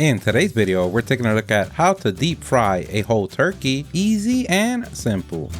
In today's video, we're taking a look at how to deep fry a whole turkey, easy and simple.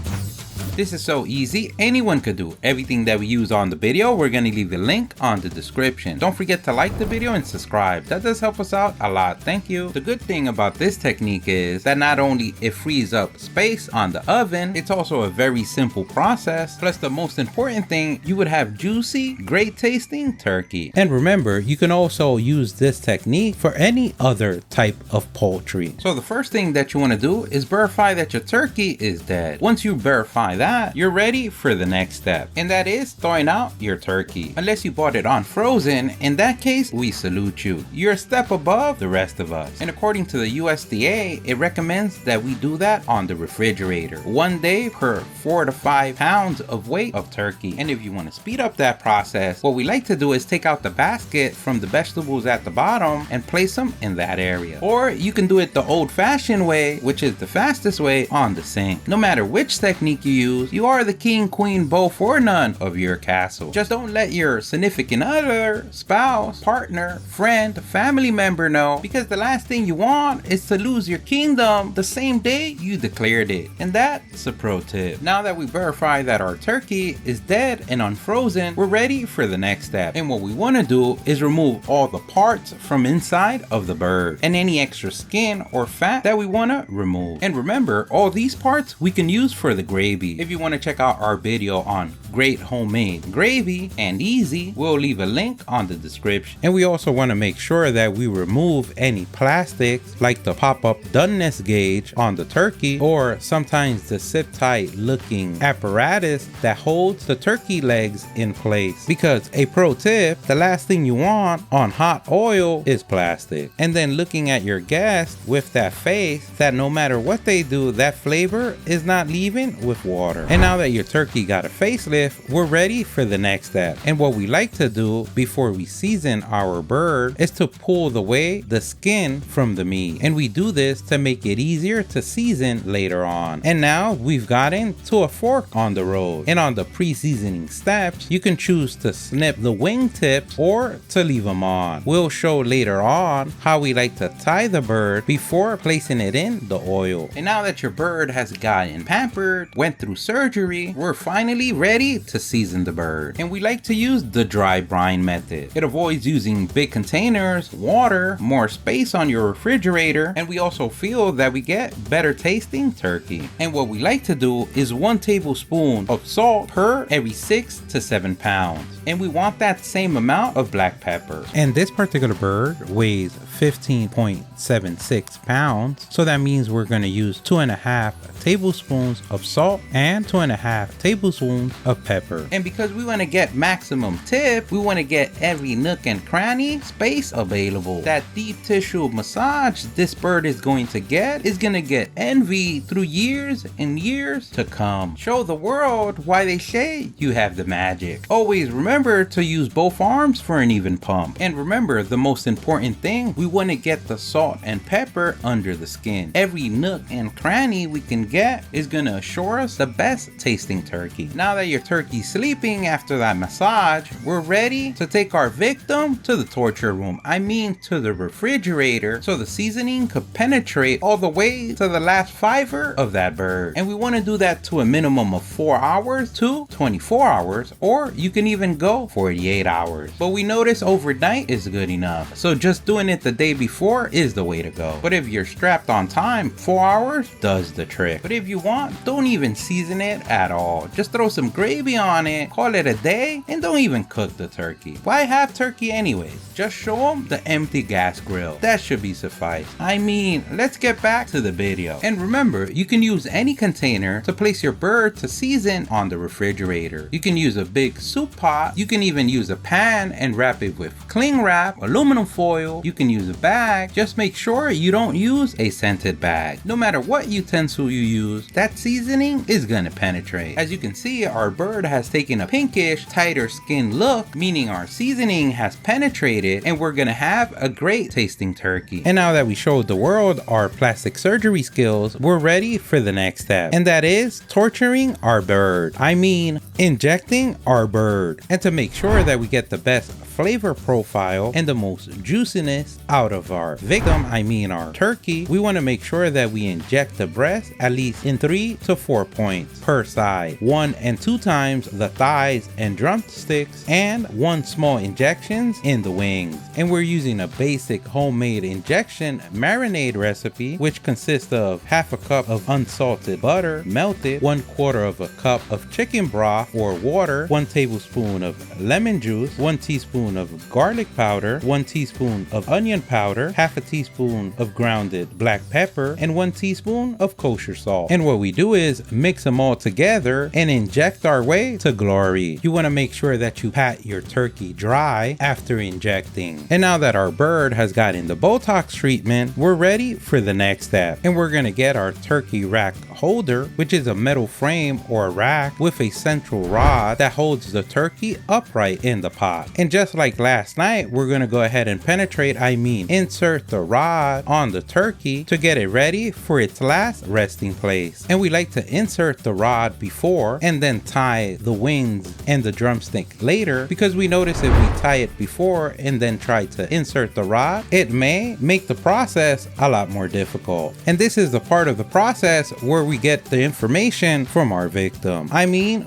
This is so easy, anyone could do. Everything that we use on the video, we're gonna leave the link on the description. Don't forget to like the video and subscribe. That does help us out a lot, thank you. The good thing about this technique is that not only it frees up space on the oven, it's also a very simple process. Plus the most important thing, you would have juicy, great tasting turkey. And remember, you can also use this technique for any other type of poultry. So the first thing that you wanna do is verify that your turkey is dead. Once you verify that, you're ready for the next step, and that is throwing out your turkey. Unless you bought it on frozen, in that case, we salute you. You're a step above the rest of us. And according to the USDA, it recommends that we do that on the refrigerator. 1 day per 4 to 5 pounds of weight of turkey. And if you want to speed up that process, what we like to do is take out the basket from the vegetables at the bottom and place them in that area. Or you can do it the old-fashioned way, which is the fastest way, on the sink. No matter which technique you use, you are the king, queen, both or none of your castle. Just don't let your significant other, spouse, partner, friend, family member know, because the last thing you want is to lose your kingdom the same day you declared it. And that's a pro tip. Now that we verify that our turkey is dead and unfrozen, we're ready for the next step. And what we want to do is remove all the parts from inside of the bird and any extra skin or fat that we want to remove. And remember, all these parts we can use for the gravy. If you want to check out our video on great homemade gravy and easy, we'll leave a link on the description. And we also want to make sure that we remove any plastics like the pop-up doneness gauge on the turkey, or sometimes the zip tight looking apparatus that holds the turkey legs in place. Because a pro tip, the last thing you want on hot oil is plastic. And then looking at your guest with that face that no matter what they do, that flavor is not leaving with water. And now that your turkey got a facelift, we're ready for the next step. And what we like to do before we season our bird is to pull away the skin from the meat. And we do this to make it easier to season later on. And now we've gotten to a fork on the road. And on the pre-seasoning steps, you can choose to snip the wing tips or to leave them on. We'll show later on how we like to tie the bird before placing it in the oil. And now that your bird has gotten pampered, went through surgery, we're finally ready to season the bird. And we like to use the dry brine method. It avoids using big containers, water, more space on your refrigerator, and we also feel that we get better tasting turkey. And what we like to do is 1 tablespoon of salt per every 6 to 7 pounds. And we want that same amount of black pepper. And this particular bird weighs 15.76 pounds. So that means we're going to use 2.5 tablespoons of salt and 2.5 tablespoons of pepper. And because we want to get maximum tip, we want to get every nook and cranny space available. That deep tissue massage this bird is going to get envy through years and years to come. Show the world why they say you have the magic. Always remember to use both arms for an even pump. And remember, the most important thing, we want to get the salt and pepper under the skin. Every nook and cranny we can get is gonna assure us the best tasting turkey. Now that your turkey's sleeping after that massage, we're ready to take our victim to the torture room. I mean to the refrigerator, so the seasoning could penetrate all the way to the last fiber of that bird. And we want to do that to a minimum of 4 hours to 24 hours, or you can even go 48 hours. But we notice overnight is good enough, so just doing it the day before is the way to go. But if you're strapped on time, 4 hours does the trick. But if you want, don't even season it at all. Just throw some gravy on it, call it a day, and don't even cook the turkey. Why have turkey anyways? Just show them the empty gas grill. That should be suffice. I mean, let's get back to the video. And remember, you can use any container to place your bird to season on the refrigerator. You can use a big soup pot. You can even use a pan and wrap it with cling wrap, aluminum foil. You can use a bag. Just make sure you don't use a scented bag. No matter what utensil you use, that seasoning is gonna penetrate. As you can see, our bird has taken a pinkish, tighter skin look, meaning our seasoning has penetrated and we're gonna have a great tasting turkey. And now that we showed the world our plastic surgery skills, we're ready for the next step, and that is torturing our bird. I mean, injecting our bird. And to make sure that we get the best flavor profile and the most juiciness out of our victim, I mean our turkey, we want to make sure that we inject the breast at least in 3 to 4 points per side, 1 and 2 times the thighs and drumsticks, and 1 small injections in the wings. And we're using a basic homemade injection marinade recipe, which consists of half a cup of unsalted butter melted, 1/4 of a cup of chicken broth or water, 1 tablespoon of lemon juice, 1 teaspoon of garlic powder, 1 teaspoon of onion powder, half a teaspoon of grounded black pepper, and 1 teaspoon of kosher salt. And what we do is mix them all together and inject our way to glory. You want to make sure that you pat your turkey dry after injecting. And now that our bird has gotten the Botox treatment, we're ready for the next step. And we're going to get our turkey rack holder, which is a metal frame or rack with a central rod that holds the turkey upright in the pot. And just like last night, we're going to go ahead and insert the rod on the turkey to get it ready for its last resting place. And we like to insert the rod before and then tie the wings and the drumstick later, because we notice if we tie it before and then try to insert the rod, it may make the process a lot more difficult. And this is the part of the process where we get the information from our victim,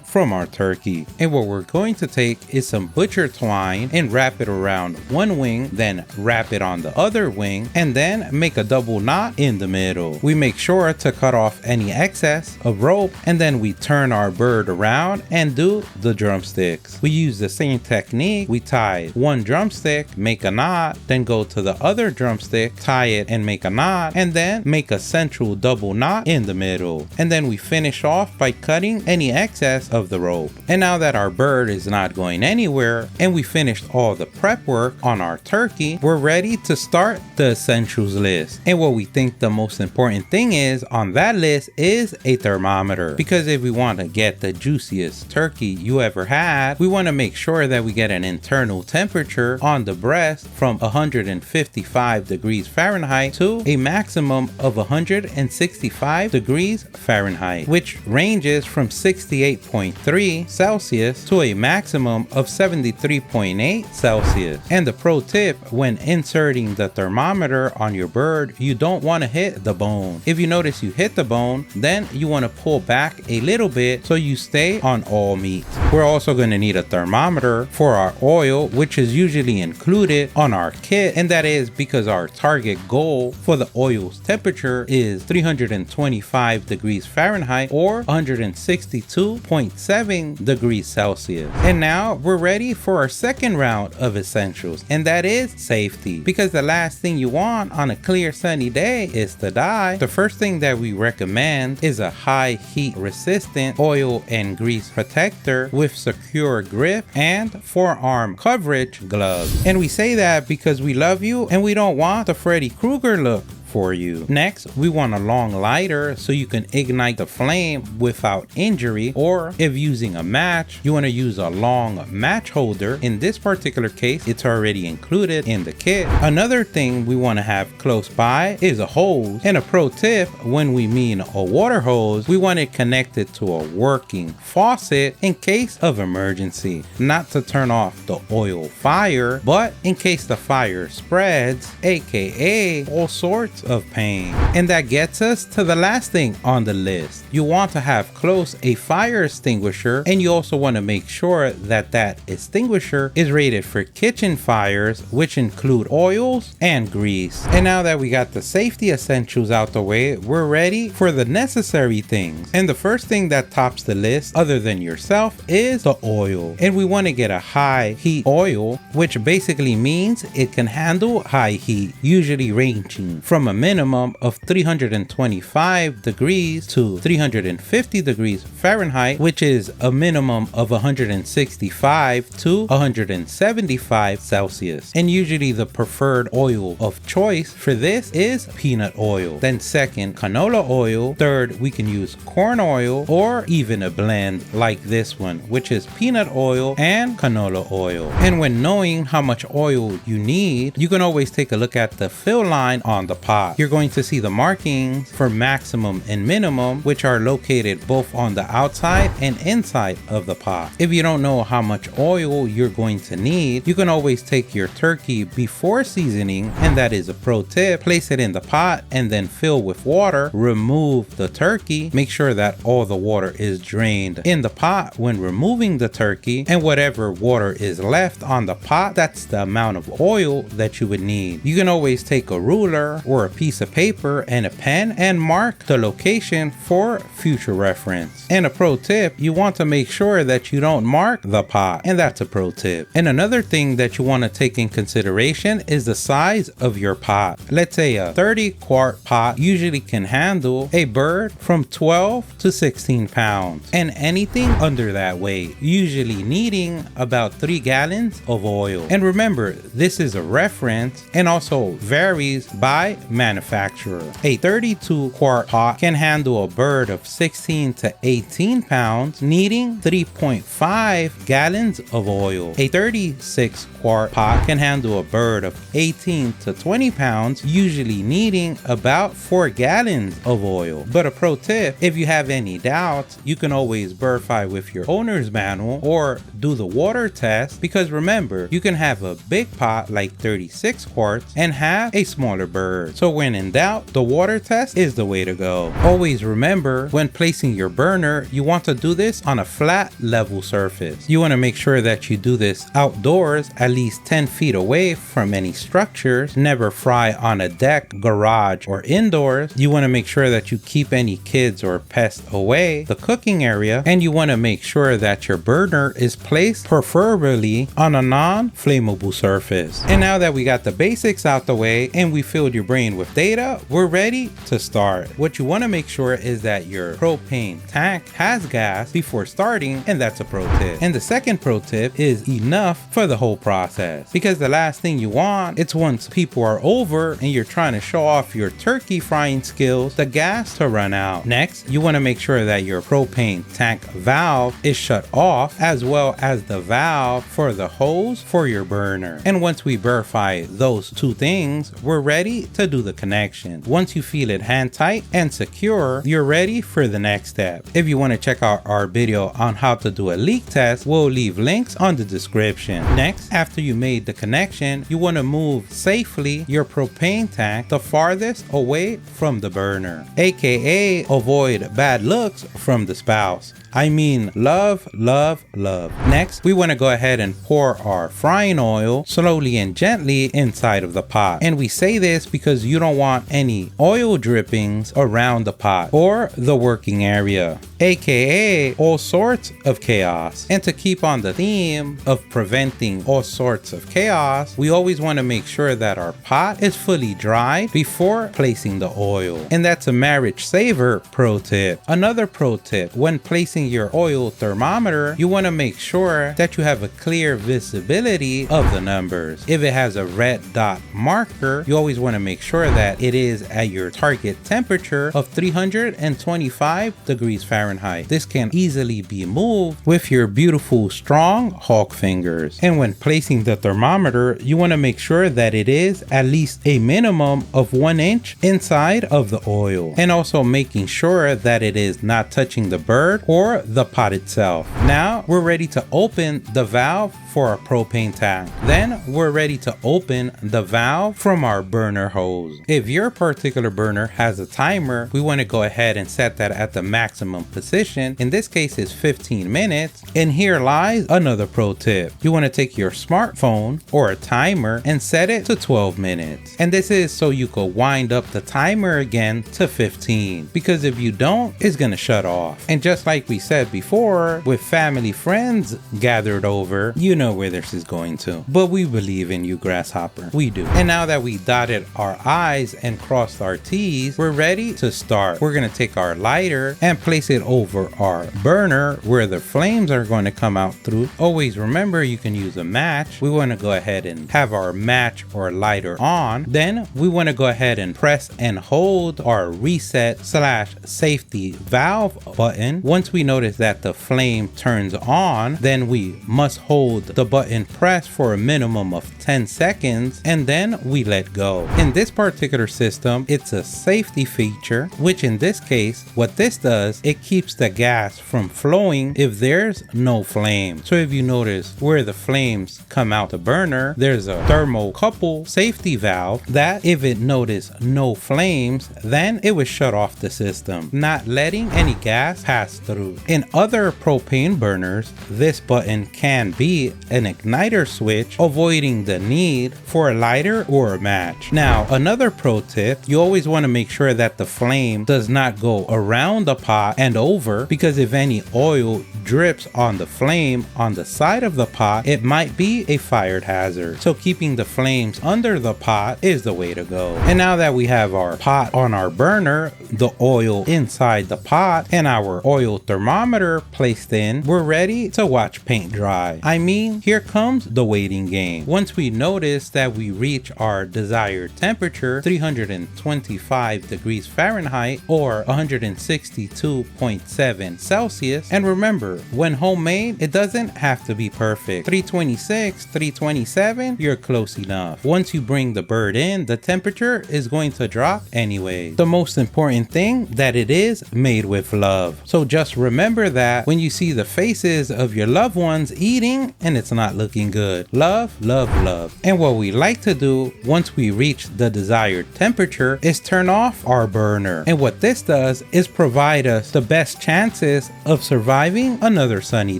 from our turkey. And what we're going to take is some butcher twine and wrap it around one wing, then wrap it on the other wing, and then make a double knot in the middle. We make sure to cut off any excess of rope, and then we turn our bird around and do the drumsticks. We use the same technique. We tie one drumstick, make a knot, then go to the other drumstick, tie it and make a knot, and then make a central double knot in the middle. And then we finish off by cutting any excess of the rope. And now that our bird is not going anywhere and we finished all the prep work on our turkey, we're ready to start the essentials list. And what we think the most important thing is on that list is a thermometer, because if we want to get the juiciest turkey you ever had, we want to make sure that we get an internal temperature on the breast from 155 degrees Fahrenheit to a maximum of 165 degrees Fahrenheit, which ranges from 68.3 Celsius to a maximum of 73.8 Celsius. And the pro tip, when inserting the thermometer on your bird, you don't want to hit the bone. If you notice you hit the bone, then you want to pull back a little bit so you stay on all meat. We're also going to need a thermometer for our oil, which is usually included on our kit, and that is because our target goal for the oil's temperature is 325 degrees Fahrenheit or 162.7 degrees Celsius. And now we're ready for our second round of essentials, and that is safety, because the last thing you want on a clear sunny day is to die. The first thing that we recommend is a high heat resistant oil and grease protector with secure grip and forearm coverage gloves. And we say that because we love you and we don't want the Freddy Krueger look for you. Next, we want a long lighter so you can ignite the flame without injury, or if using a match, you want to use a long match holder. In this particular case, it's already included in the kit. Another thing we want to have close by is a hose. And a pro tip, when we mean a water hose, we want it connected to a working faucet in case of emergency. Not to turn off the oil fire, but in case the fire spreads, aka all sorts of pain. And that gets us to the last thing on the list. You want to have close a fire extinguisher, and you also want to make sure that that extinguisher is rated for kitchen fires, which include oils and grease. And now that we got the safety essentials out the way, we're ready for the necessary things. And the first thing that tops the list, other than yourself, is the oil. And we want to get a high heat oil, which basically means it can handle high heat, usually ranging from a minimum of 325 degrees to 350 degrees Fahrenheit, which is a minimum of 165 to 175 Celsius. And usually the preferred oil of choice for this is peanut oil. Then second, canola oil. Third, we can use corn oil, or even a blend like this one, which is peanut oil and canola oil. And when knowing how much oil you need, you can always take a look at the fill line on the pot. pot. You're going to see the markings for maximum and minimum, which are located both on the outside and inside of the pot. If you don't know how much oil you're going to need, you can always take your turkey before seasoning, and that is a pro tip. Place it in the pot and then fill with water. Remove the turkey. Make sure that all the water is drained in the pot when removing the turkey, and whatever water is left on the pot, that's the amount of oil that you would need. You can always take a ruler or a piece of paper and a pen and mark the location for future reference. And a pro tip, you want to make sure that you don't mark the pot, and that's a pro tip. And another thing that you want to take in consideration is the size of your pot. Let's say a 30-quart pot usually can handle a bird from 12 to 16 pounds, and anything under that weight, usually needing about 3 gallons of oil. And remember, this is a reference and also varies by manufacturer. A 32-quart pot can handle a bird of 16 to 18 pounds, needing 3.5 gallons of oil. A 36-quart pot can handle a bird of 18 to 20 pounds, usually needing about 4 gallons of oil. But a pro tip, if you have any doubts, you can always verify with your owner's manual or do the water test, because remember, you can have a big pot like 36 quarts and have a smaller bird. So when in doubt, the water test is the way to go. Always remember, when placing your burner, you want to do this on a flat, level surface. You want to make sure that you do this outdoors, at least 10 feet away from any structures. Never fry on a deck, garage, or indoors. You want to make sure that you keep any kids or pests away the cooking area, and you want to make sure that your burner is placed preferably on a non-flammable surface. And now that we got the basics out the way and we filled your brain with data, we're ready to start. What you want to make sure is that your propane tank has gas before starting, and that's a pro tip. And the second pro tip is enough for the whole process, because the last thing you want, it's once people are over and you're trying to show off your turkey frying skills, the gas to run out. Next, you want to make sure that your propane tank valve is shut off, as well as the valve for the hose for your burner. And once we verify those two things, we're ready to do the connection. Once you feel it hand tight and secure, you're ready for the next step. If you want to check out our video on how to do a leak test, we'll leave links on the description. Next, after you made the connection, you want to move safely your propane tank the farthest away from the burner, aka avoid bad looks from the spouse. I mean, love, love, love. Next, we want to go ahead and pour our frying oil slowly and gently inside of the pot. And we say this because you don't want any oil drippings around the pot or the working area, aka all sorts of chaos. And to keep on the theme of preventing all sorts of chaos, we always want to make sure that our pot is fully dried before placing the oil. And that's a marriage saver pro tip. Another pro tip, when placing your oil thermometer, you want to make sure that you have a clear visibility of the numbers. If it has a red dot marker, you always want to make sure that it is at your target temperature of 325 degrees Fahrenheit. This can easily be moved with your beautiful strong hawk fingers. And when placing the thermometer, you want to make sure that it is at least a minimum of 1 inch inside of the oil, and also making sure that it is not touching the bird or the pot itself. Now we're ready to open the valve for our propane tank. Then we're ready to open the valve from our burner hose. If your particular burner has a timer, we want to go ahead and set that at the maximum position. In this case, it's 15 minutes. And here lies another pro tip. You want to take your smartphone or a timer and set it to 12 minutes. And this is so you could wind up the timer again to 15, because if you don't, it's gonna shut off. And just like we said before, with family friends gathered over, you know where this is going to. But we believe in you, Grasshopper. We do. And now that we dotted our I's and crossed our T's, we're ready to start. We're gonna take our lighter and place it over our burner where the flames are going to come out through. Always remember, you can use a match. We want to go ahead and have our match or lighter on. Then we want to go ahead and press and hold our reset/safety valve button. Once we notice that the flame turns on, then we must hold the button pressed for a minimum of 10 seconds and then we let go. In this particular system, it's a safety feature, which in this case, what this does, it keeps the gas from flowing if there's no flame. So if you notice where the flames come out the burner, there's a thermocouple safety valve that if it noticed no flames, then it would shut off the system, not letting any gas pass through. In other propane burners, this button can be an igniter switch, avoiding the need for a lighter or a match. Now, another pro tip, you always want to make sure that the flame does not go around the pot and over, because if any oil drips on the flame on the side of the pot, it might be a fire hazard. So keeping the flames under the pot is the way to go. And now that we have our pot on our burner, the oil inside the pot, and our oil thermometer placed in, we're ready to watch paint dry. I mean, here comes the waiting game. Once we notice that we reach our desired temperature, 325 degrees Fahrenheit or 162.7 Celsius, and remember, when homemade, it doesn't have to be perfect. 326, 327, you're close enough. Once you bring the bird in, the temperature is going to drop anyway. The most important thing, that it is made with love. So just remember that when you see the faces of your loved ones eating and it's not looking good. Love, love, love. And what we like to do once we reach the desired temperature is turn off our burner. And what this does is provide us the best chances of surviving another sunny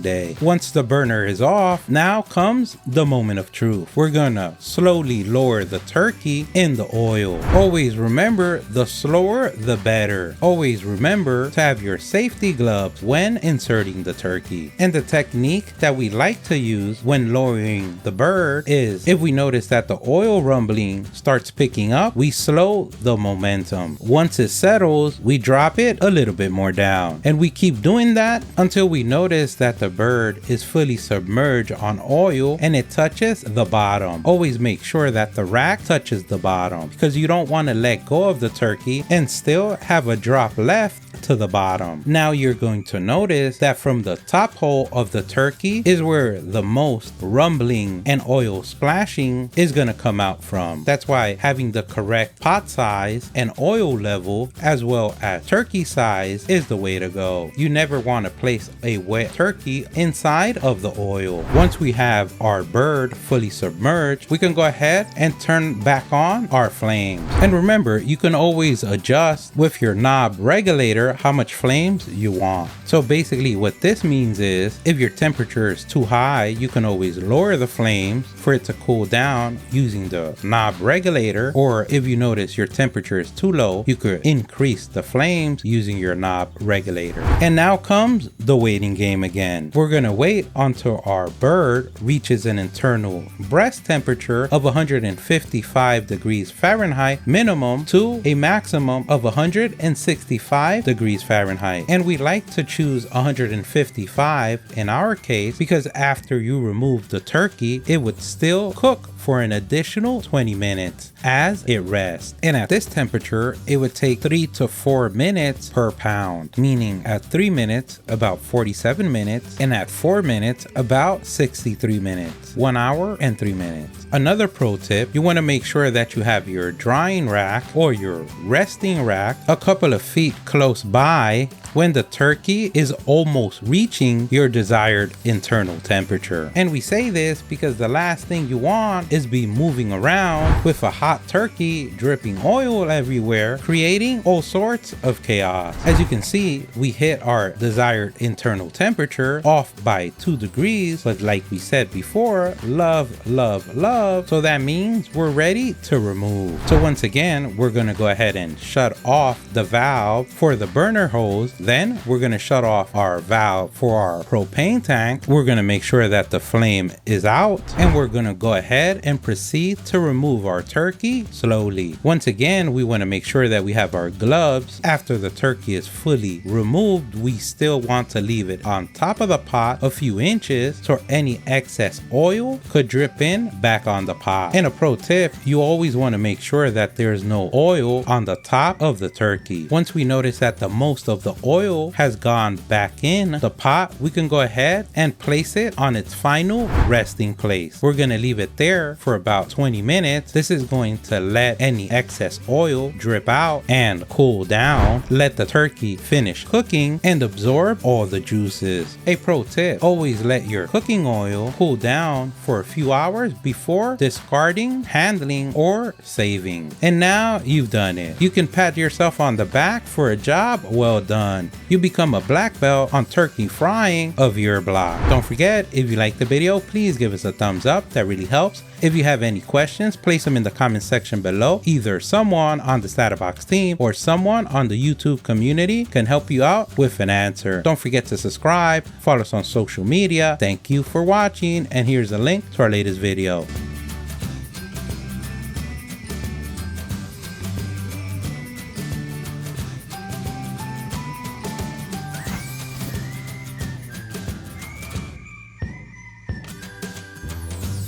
day. Once the burner is off, now comes the moment of truth. We're gonna slowly lower the turkey in the oil. Always remember, the slower the better. Always remember to have your safety gloves when inserting the turkey. And the technique that we like to use when lowering the bird is, if we notice that the oil rumbling starts picking up, we slow the momentum. Once it settles, we drop it a little bit more down. And we keep doing that until we notice that the bird is fully submerged on oil and it touches the bottom. Always make sure that the rack touches the bottom, because you don't want to let go of the turkey and still have a drop left to the bottom. Now you're going to notice that from the top hole of the turkey is where the most rumbling and oil splashing is going to come out from. That's why having the correct pot size and oil level as well as turkey size is the way to go. You never want to place a wet turkey inside of the oil. Once we have our bird fully submerged, we can go ahead and turn back on our flames. And remember, you can always adjust with your knob regulator how much flames you want. So basically what this means is, if your temperature is too high, you can always lower the flames for it to cool down using the knob regulator, or if you notice your temperature is too low, you could increase the flames using your knob regulator. And now comes the waiting game again. We're gonna wait until our bird reaches an internal breast temperature of 155 degrees Fahrenheit minimum to a maximum of 165 degrees Fahrenheit. And we like to choose 155 in our case because after you remove the turkey, it would still cook for an additional 20 minutes as it rests. And at this temperature, it would take 3 to 4 minutes per pound, meaning at 3 minutes, about 47 minutes, and at 4 minutes, about 63 minutes. 1 hour and 3 minutes. Another pro tip, you want to make sure that you have your drying rack or your resting rack a couple of feet close by when the turkey is almost reaching your desired internal temperature. And we say this because the last thing you want is be moving around with a hot turkey dripping oil everywhere, creating all sorts of chaos. As you can see, we hit our desired internal temperature off by 2 degrees, but like we said before, love, love, love. So that means we're ready to remove. So once again, we're gonna go ahead and shut off the valve for the burner hose. Then we're gonna shut off our valve for our propane tank. We're gonna make sure that the flame is out, and we're gonna go ahead and proceed to remove our turkey slowly. Once again, we wanna make sure that we have our gloves. After the turkey is fully removed, we still want to leave it on top of the pot a few inches so any excess oil could drip in back on the pot. And a pro tip, you always wanna make sure that there's no oil on the top of the turkey. Once we notice that the most of the oil has gone back in the pot, we can go ahead and place it on its final resting place. We're gonna leave it there for about 20 minutes. This is going to let any excess oil drip out and cool down. Let the turkey finish cooking and absorb all the juices. A pro tip, always let your cooking oil cool down for a few hours before discarding, handling, or saving. And now you've done it. You can pat yourself on the back for a job well done. You become a black belt on turkey frying of your block. Don't forget, if you like the video, please give us a thumbs up. That really helps. If you have any questions, place them in the comment section below. Either someone on the StatUpBox team or someone on the YouTube community can help you out with an answer. Don't forget to subscribe, follow us on social media. Thank you for watching, and here's a link to our latest video.